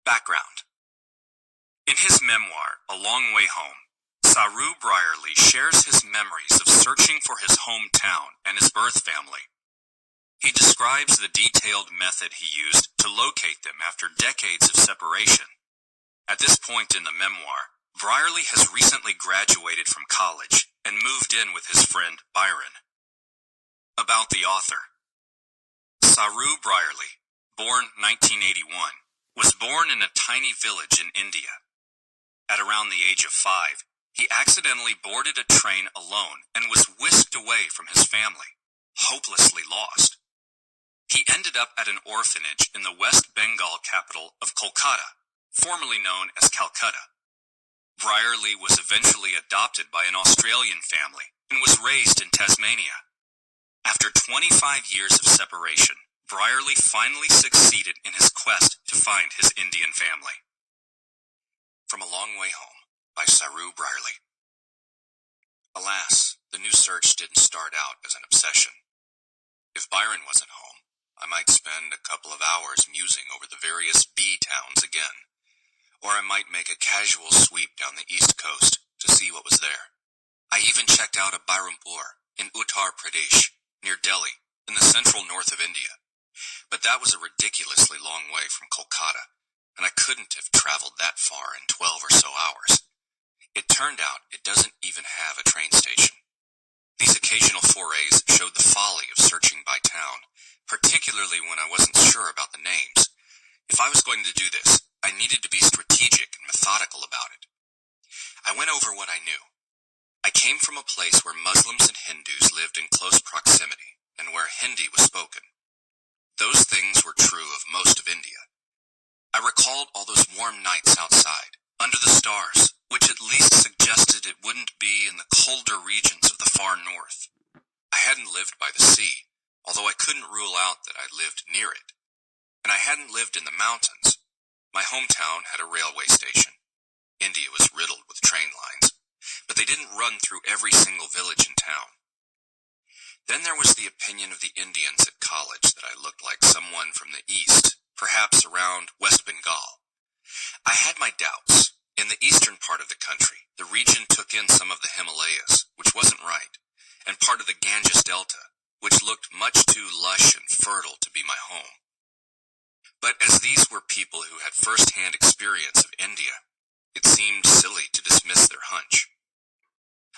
Background. In his memoir, A Long Way Home, Saru Brierley shares his memories of searching for his hometown and his birth family. He describes the detailed method he used to locate them after decades of separation. At this point in the memoir, Brierley has recently graduated from college and moved in with his friend Byron. About the author. Saru Brierley, born 1981, was born in a tiny village in India. At around the age of 5, he accidentally boarded a train alone and was whisked away from his family, hopelessly lost. He ended up at an orphanage in the West Bengal capital of Kolkata, formerly known as Calcutta. Brierley was eventually adopted by an Australian family and was raised in Tasmania. After 25 years of separation, Brierley finally succeeded in his quest to find his Indian family. From A Long Way Home by Saru Brierley. Alas, the new search didn't start out as an obsession. If Byron wasn't home, I might spend a couple of hours musing over the various B towns again, or I might make a casual sweep down the east coast to see what was there. I even checked out of Berhampur in Uttar Pradesh, near Delhi, in the central north of India. But that was a ridiculously long way from Kolkata, and I couldn't have traveled that far in 12 or so hours. It turned out it doesn't even have a train station. These occasional forays showed the folly of searching by town, particularly when I wasn't sure about the names. If I was going to do this, I needed to be strategic and methodical about it. I went over what I knew. I came from a place where Muslims and Hindus lived in close proximity, and where Hindi was spoken. Those things were true of most of India. I recalled all those warm nights outside, under the stars, which at least suggested it wouldn't be in the colder regions of the far north. I hadn't lived by the sea, although I couldn't rule out that I lived near it. And I hadn't lived in the mountains. My hometown had a railway station. India was riddled with train lines, but they didn't run through every single village in town. Then there was the opinion of the Indians at college that I looked like someone from the east, perhaps around West Bengal. I had my doubts. In the eastern part of the country, the region took in some of the Himalayas, which wasn't right, and part of the Ganges Delta, which looked much too lush and fertile to be my home. But as these were people who had first-hand experience of India, it seemed silly to dismiss their hunch.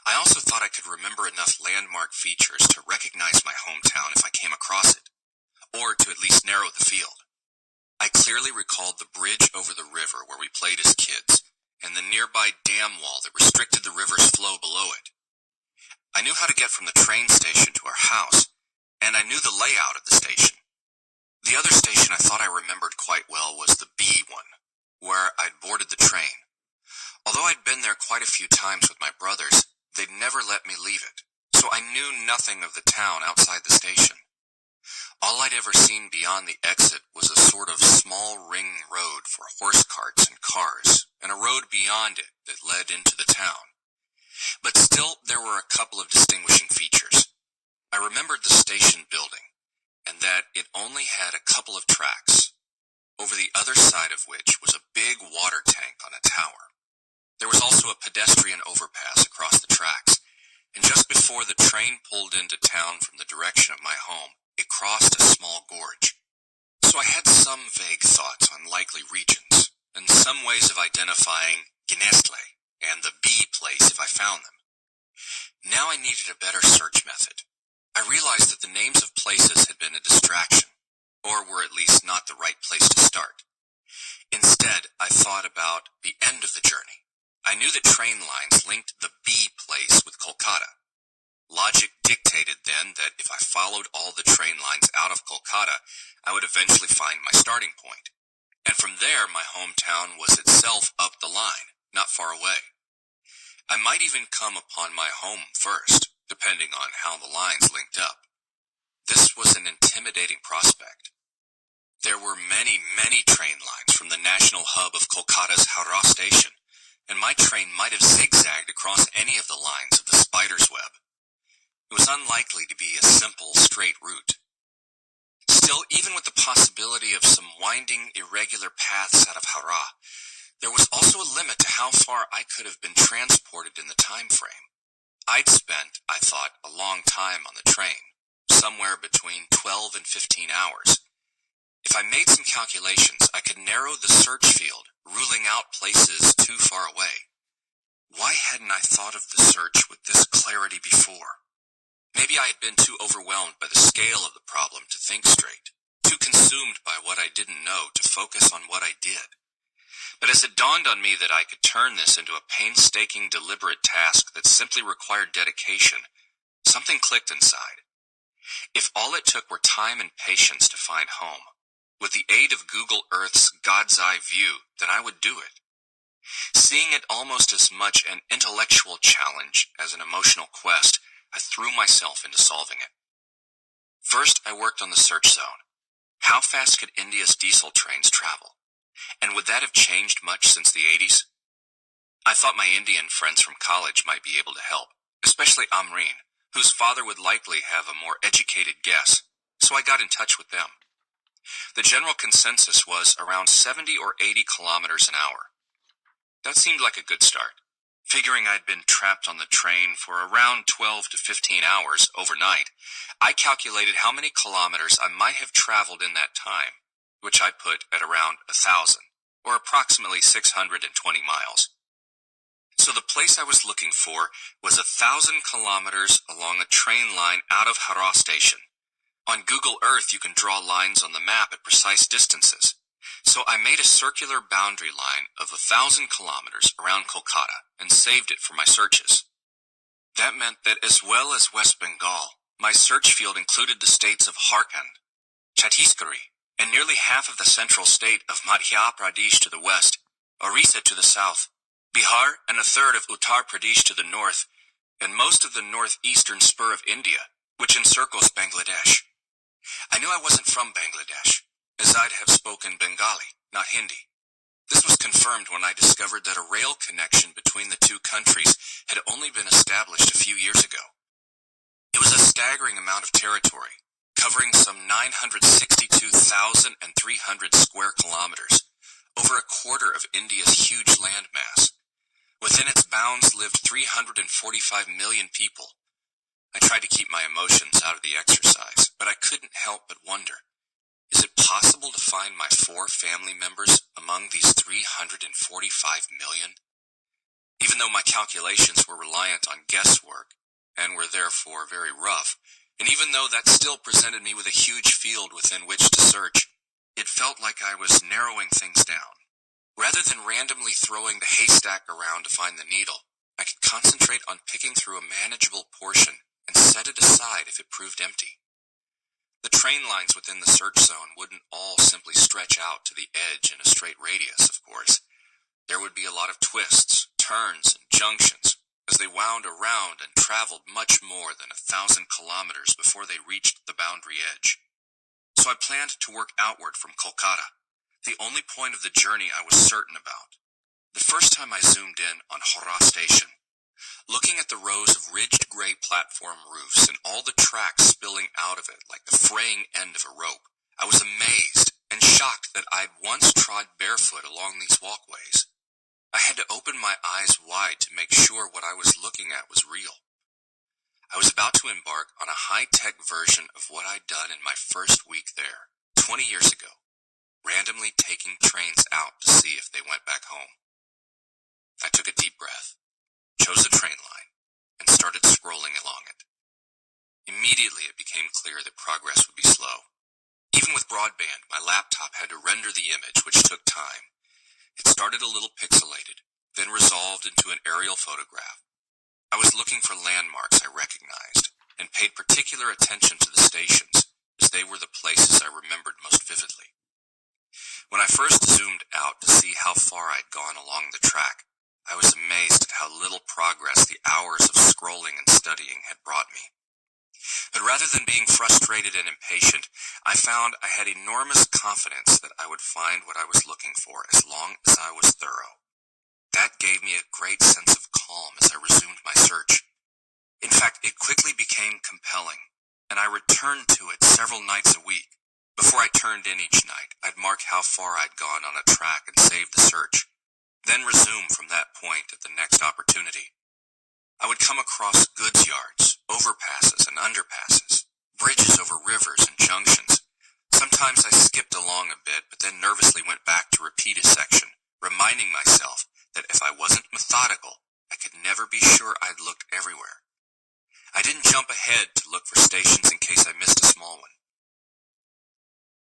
I also thought I could remember enough landmark features to recognize my hometown if I came across it, or to at least narrow the field. I clearly recalled the bridge over the river where we played as kids, and the nearby dam wall that restricted the river's flow below it. I knew how to get from the train station to our house, and I knew the layout of the station. The other station I thought I remembered quite well was the B one, where I'd boarded the train. Although I'd been there quite a few times with my brothers, they'd never let me leave it, so I knew nothing of the town outside the station. All I'd ever seen beyond the exit was a sort of small ring road for horse carts and cars, and a road beyond it that led into the town. But still, there were a couple of distinguishing features. I remembered the station building, and that it only had a couple of tracks, over the other side of which was a big water tank on a tower. There was also a pedestrian overpass across the tracks, and just before the train pulled into town from the direction of my home, it crossed a small gorge. So I had some vague thoughts on likely regions, and some ways of identifying Ginestle and the B place if I found them. Now I needed a better search method. I realized that the names of places had been a distraction, or were at least not the right place to start. Instead, I thought about the end of the journey. I knew that train lines linked the B place with Kolkata. Logic dictated then that if I followed all the train lines out of Kolkata, I would eventually find my starting point. And from there, my hometown was itself up the line, not far away. I might even come upon my home first, depending on how the lines linked up. This was an intimidating prospect. There were many, many train lines from the national hub of Kolkata's Howrah station, and my train might have zigzagged across any of the lines of the spider's web. It was unlikely to be a simple, straight route. Still, even with the possibility of some winding, irregular paths out of Howrah, far I could have been transported in the time frame. I'd spent, I thought, a long time on the train, somewhere between 12 and 15 hours. If I made some calculations, I could narrow the search field, ruling out places too far away. Why hadn't I thought of the search with this clarity before? Maybe I had been too overwhelmed by the scale of the problem to think straight, too consumed by what I didn't know to focus on what I did. But as it dawned on me that I could turn this into a painstaking, deliberate task that simply required dedication, something clicked inside. If all it took were time and patience to find home, with the aid of Google Earth's God's Eye view, then I would do it. Seeing it almost as much an intellectual challenge as an emotional quest, I threw myself into solving it. First, I worked on the search zone. How fast could India's diesel trains travel? And would that have changed much since the 80s? I thought my Indian friends from college might be able to help, especially Amreen, whose father would likely have a more educated guess, so I got in touch with them. The general consensus was around 70 or 80 kilometers an hour. That seemed like a good start. Figuring I'd been trapped on the train for around 12 to 15 hours overnight, I calculated how many kilometers I might have traveled in that time, which I put at around 1,000, or approximately 620 miles. So the place I was looking for was 1,000 kilometers along a train line out of Howrah station. On Google Earth, you can draw lines on the map at precise distances. So I made a circular boundary line of 1,000 kilometers around Kolkata and saved it for my searches. That meant that as well as West Bengal, my search field included the states of Jharkhand, Chhattisgarh, and nearly half of the central state of Madhya Pradesh to the west, Orissa to the south, Bihar and a third of Uttar Pradesh to the north, and most of the northeastern spur of India, which encircles Bangladesh. I knew I wasn't from Bangladesh, as I'd have spoken Bengali, not Hindi. This was confirmed when I discovered that a rail connection between the two countries had only been established a few years ago. It was a staggering amount of territory, covering some 962,300 square kilometers, over a quarter of India's huge landmass. Within its bounds lived 345 million people. I tried to keep my emotions out of the exercise, but I couldn't help but wonder, is it possible to find my 4 family members among these 345 million? Even though my calculations were reliant on guesswork, and were therefore very rough, and even though that still presented me with a huge field within which to search, it felt like I was narrowing things down. Rather than randomly throwing the haystack around to find the needle, I could concentrate on picking through a manageable portion and set it aside if it proved empty. The train lines within the search zone wouldn't all simply stretch out to the edge in a straight radius, of course. There would be a lot of twists, turns, and junctions, as they wound around and traveled much more than 1,000 kilometers before they reached the boundary edge. So I planned to work outward from Kolkata, the only point of the journey I was certain about. The first time I zoomed in on Howrah station, looking at the rows of ridged gray platform roofs and all the tracks spilling out of it like the fraying end of a rope, I was amazed and shocked that I'd once trod barefoot along these walkways. I had to open my eyes wide to make sure what I was looking at was real. I was about to embark on a high-tech version of what I'd done in my first week there, 20 years ago, randomly taking trains out to see if they went back home. I took a deep breath, chose a train line, and started scrolling along it. Immediately it became clear that progress would be slow. Even with broadband, my laptop had to render the image, which took time. It started a little pixelated, then resolved into an aerial photograph. I was looking for landmarks I recognized, and paid particular attention to the stations, as they were the places I remembered most vividly. When I first zoomed out to see how far I'd gone along the track, I was amazed at how little progress the hours of scrolling and studying had brought me. But rather than being frustrated and impatient, I found I had enormous confidence that I would find what I was looking for as long as I was thorough. That gave me a great sense of calm as I resumed my search. In fact, it quickly became compelling, and I returned to it several nights a week. Before I turned in each night, I'd mark how far I'd gone on a track and save the search, then resume from that point at the next opportunity. I would come across goods yards, overpasses and underpasses, bridges over rivers and junctions. Sometimes I skipped along a bit, but then nervously went back to repeat a section, reminding myself that if I wasn't methodical, I could never be sure I'd looked everywhere. I didn't jump ahead to look for stations in case I missed a small one.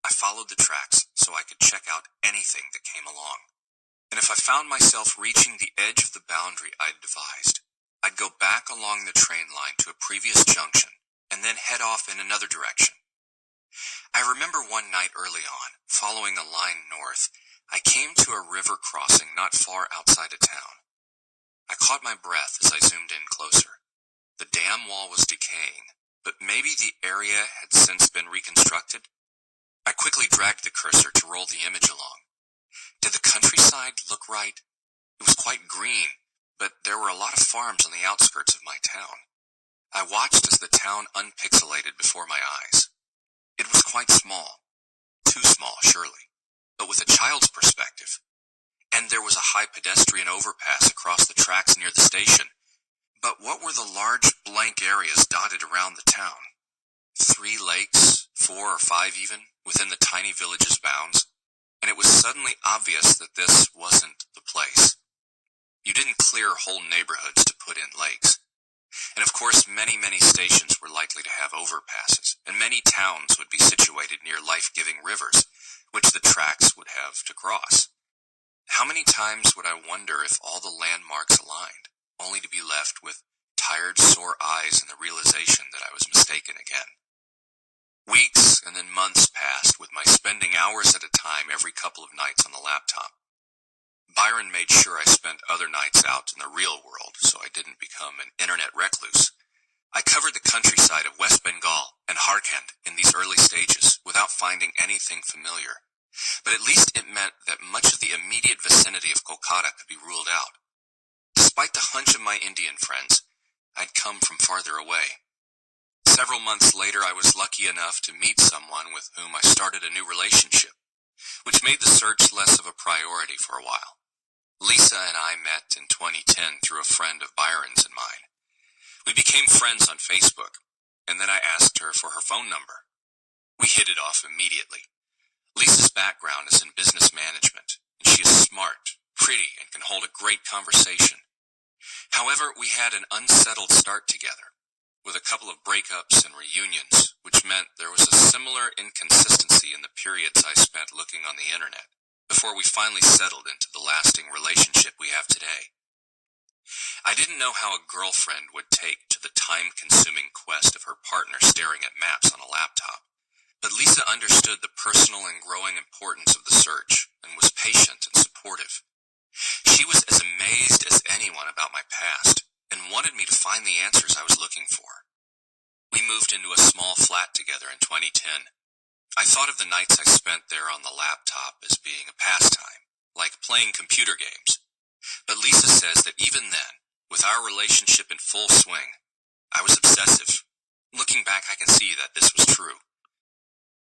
I followed the tracks so I could check out anything that came along. And if I found myself reaching the edge of the boundary I'd devised, I'd go back along the train line to a previous junction and then head off in another direction. I remember one night early on, following a line north, I came to a river crossing not far outside of town. I caught my breath as I zoomed in closer. The dam wall was decaying, but maybe the area had since been reconstructed. I quickly dragged the cursor to roll the image along. Did the countryside look right? It was quite green, but there were a lot of farms on the outskirts of my town. I watched as the town unpixelated before my eyes. It was quite small. Too small, surely, but with a child's perspective. And there was a high pedestrian overpass across the tracks near the station. But what were the large blank areas dotted around the town? 3 lakes, 4 or 5 even, within the tiny village's bounds. And it was suddenly obvious that this wasn't the place. You didn't clear whole neighborhoods to put in lakes. And of course, many stations were likely to have overpasses, and many towns would be situated near life-giving rivers, which the tracks would have to cross. How many times would I wonder if all the landmarks aligned, only to be left with tired, sore eyes and the realization that I was mistaken again? Weeks and then months passed, with my spending hours at a time every couple of nights on the laptop. Byron made sure I spent other nights out in the real world, so I didn't become an internet recluse. I covered the countryside of West Bengal and Jharkhand in these early stages without finding anything familiar. But at least it meant that much of the immediate vicinity of Kolkata could be ruled out. Despite the hunch of my Indian friends, I'd come from farther away. Several months later, I was lucky enough to meet someone with whom I started a new relationship, which made the search less of a priority for a while. Lisa and I met in 2010 through a friend of Byron's and mine. We became friends on Facebook, and then I asked her for her phone number. We hit it off immediately. Lisa's background is in business management, and she is smart, pretty, and can hold a great conversation. However, we had an unsettled start together, with a couple of breakups and reunions, which meant there was a similar inconsistency in the periods I spent looking on the internet, before we finally settled into the lasting relationship we have today. I didn't know how a girlfriend would take to the time-consuming quest of her partner staring at maps on a laptop, but Lisa understood the personal and growing importance of the search and was patient and supportive. She was as amazed as anyone about my past and wanted me to find the answers I was looking for. We moved into a small flat together in 2010. I thought of the nights I spent there on the laptop as being a pastime, like playing computer games. But Lisa says that even then, with our relationship in full swing, I was obsessive. Looking back, I can see that this was true.